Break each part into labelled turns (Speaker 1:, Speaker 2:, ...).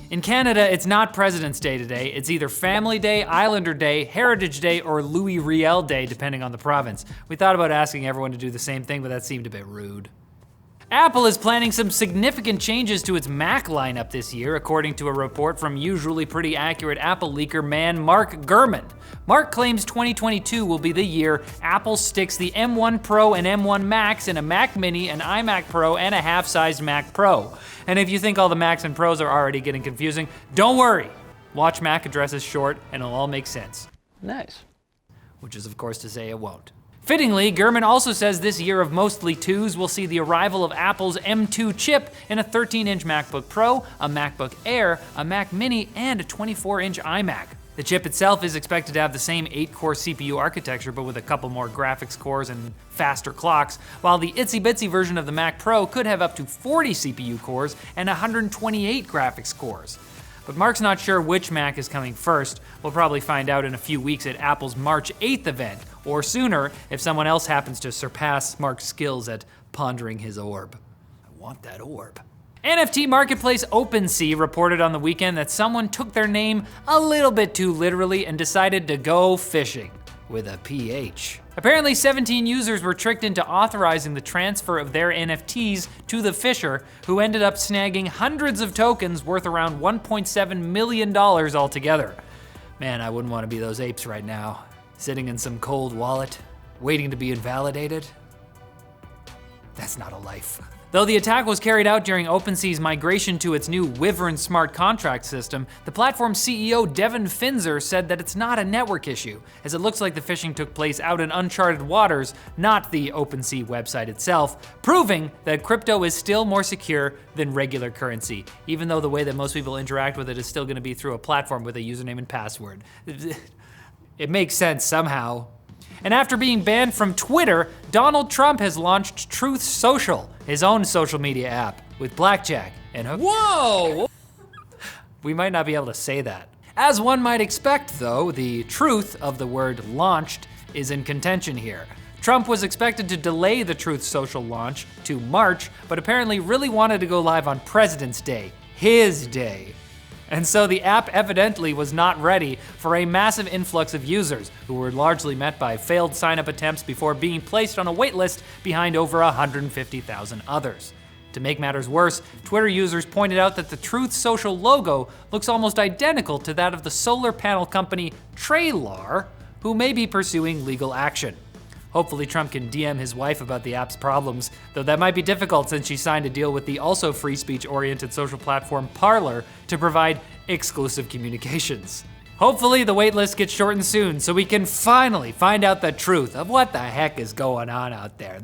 Speaker 1: In Canada, it's not President's Day today. It's either Family Day, Islander Day, Heritage Day, or Louis Riel Day, depending on the province. We thought about asking everyone to do the same thing, but that seemed a bit rude. Apple is planning some significant changes to its Mac lineup this year, according to a report from usually pretty accurate Apple leaker man Mark Gurman. Mark claims 2022 will be the year Apple sticks the M1 Pro and M1 Max in a Mac Mini, an iMac Pro, and a half-sized Mac Pro. And if you think all the Macs and Pros are already getting confusing, don't worry. Watch Mac addresses short and it'll all make sense.
Speaker 2: Nice.
Speaker 1: Which is of course to say it won't. Fittingly, Gurman also says this year of mostly twos will see the arrival of Apple's M2 chip in a 13-inch MacBook Pro, a MacBook Air, a Mac Mini, and a 24-inch iMac. The chip itself is expected to have the same 8-core CPU architecture, but with a couple more graphics cores and faster clocks, while the itsy-bitsy version of the Mac Pro could have up to 40 CPU cores and 128 graphics cores. But Mark's not sure which Mac is coming first. We'll probably find out in a few weeks at Apple's March 8th event, or sooner if someone else happens to surpass Mark's skills at pondering his orb. I want that orb. NFT marketplace OpenSea reported on the weekend that someone took their name a little bit too literally and decided to go fishing. With a PH. Apparently 17 users were tricked into authorizing the transfer of their NFTs to the fisher, who ended up snagging hundreds of tokens worth around $1.7 million altogether. Man, I wouldn't want to be those apes right now, sitting in some cold wallet, waiting to be invalidated. That's not a life. Though the attack was carried out during OpenSea's migration to its new Wyvern smart contract system, the platform's CEO Devin Finzer said that it's not a network issue, as it looks like the phishing took place out in uncharted waters, not the OpenSea website itself, proving that crypto is still more secure than regular currency, even though the way that most people interact with it is still gonna be through a platform with a username and password. It makes sense somehow. And after being banned from Twitter, Donald Trump has launched Truth Social, his own social media app, with blackjack and Whoa! We might not be able to say that. As one might expect though, the truth of the word launched is in contention here. Trump was expected to delay the Truth Social launch to March, but apparently really wanted to go live on President's Day, his day. And so the app evidently was not ready for a massive influx of users, who were largely met by failed sign-up attempts before being placed on a waitlist behind over 150,000 others. To make matters worse, Twitter users pointed out that the Truth Social logo looks almost identical to that of the solar panel company Trailar, who may be pursuing legal action. Hopefully Trump can DM his wife about the app's problems, though that might be difficult since she signed a deal with the also free speech-oriented social platform Parler to provide exclusive communications. Hopefully the waitlist gets shortened soon so we can finally find out the truth of what the heck is going on out there.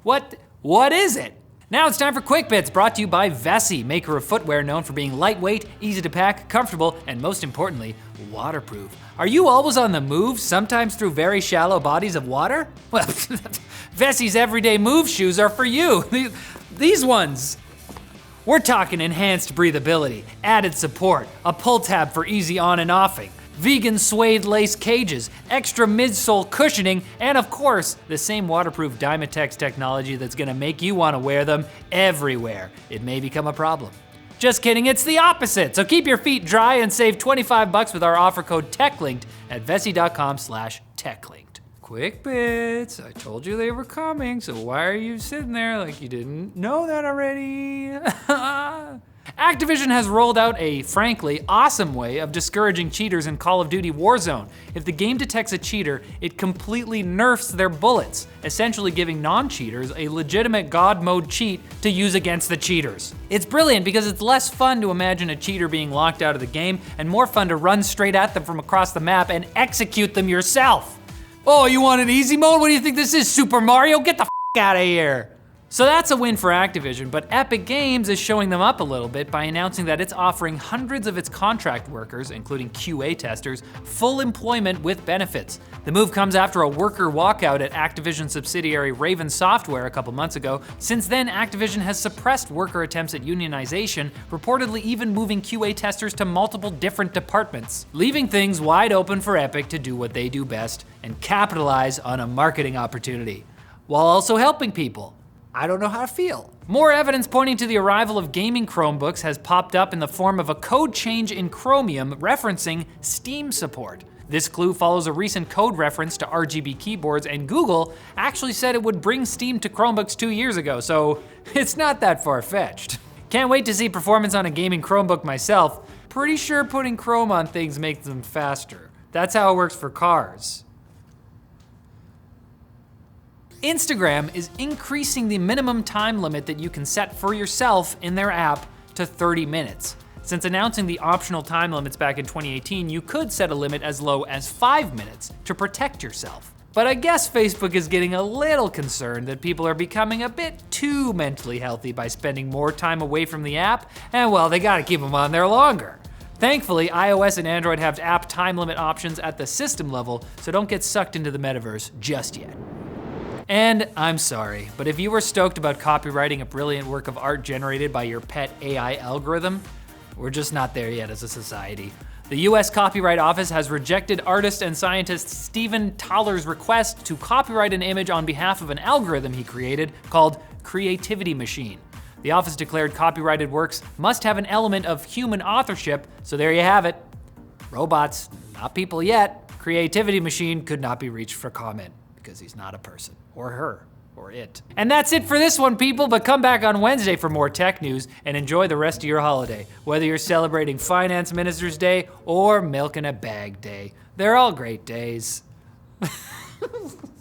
Speaker 1: What is it? Now it's time for Quick Bits, brought to you by Vessi, maker of footwear known for being lightweight, easy to pack, comfortable, and most importantly, waterproof. Are you always on the move, sometimes through very shallow bodies of water? Well, Vessi's everyday move shoes are for you. These ones. We're talking enhanced breathability, added support, a pull tab for easy on and offing, vegan suede lace cages, extra midsole cushioning, and of course, the same waterproof Dymatex technology that's gonna make you wanna wear them everywhere. It may become a problem. Just kidding, it's the opposite. So keep your feet dry and save $25 with our offer code TechLinked at vessi.com/techlinked. Quick Bits, I told you they were coming, so why are you sitting there like you didn't know that already? Activision has rolled out a, frankly, awesome way of discouraging cheaters in Call of Duty Warzone. If the game detects a cheater, it completely nerfs their bullets, essentially giving non-cheaters a legitimate God mode cheat to use against the cheaters. It's brilliant because it's less fun to imagine a cheater being locked out of the game and more fun to run straight at them from across the map and execute them yourself. Oh, you want an easy mode? What do you think this is, Super Mario? Get the f out of here. So that's a win for Activision, but Epic Games is showing them up a little bit by announcing that it's offering hundreds of its contract workers, including QA testers, full employment with benefits. The move comes after a worker walkout at Activision subsidiary Raven Software a couple months ago. Since then, Activision has suppressed worker attempts at unionization, reportedly even moving QA testers to multiple different departments, leaving things wide open for Epic to do what they do best and capitalize on a marketing opportunity, while also helping people. I don't know how to feel. More evidence pointing to the arrival of gaming Chromebooks has popped up in the form of a code change in Chromium referencing Steam support. This clue follows a recent code reference to RGB keyboards, and Google actually said it would bring Steam to Chromebooks 2 years ago, so it's not that far-fetched. Can't wait to see performance on a gaming Chromebook myself. Pretty sure putting Chrome on things makes them faster. That's how it works for cars. Instagram is increasing the minimum time limit that you can set for yourself in their app to 30 minutes. Since announcing the optional time limits back in 2018, you could set a limit as low as 5 minutes to protect yourself. But I guess Facebook is getting a little concerned that people are becoming a bit too mentally healthy by spending more time away from the app, and well, they gotta keep them on there longer. Thankfully, iOS and Android have app time limit options at the system level, so don't get sucked into the metaverse just yet. And I'm sorry, but if you were stoked about copywriting a brilliant work of art generated by your pet AI algorithm, we're just not there yet as a society. The US Copyright Office has rejected artist and scientist Stephen Toller's request to copyright an image on behalf of an algorithm he created called Creativity Machine. The office declared copyrighted works must have an element of human authorship, so there you have it. Robots, not people yet. Creativity Machine could not be reached for comment because he's not a person, or her, or it. And that's it for this one, people, but come back on Wednesday for more tech news and enjoy the rest of your holiday, whether you're celebrating Finance Minister's Day or Milk in a Bag Day. They're all great days.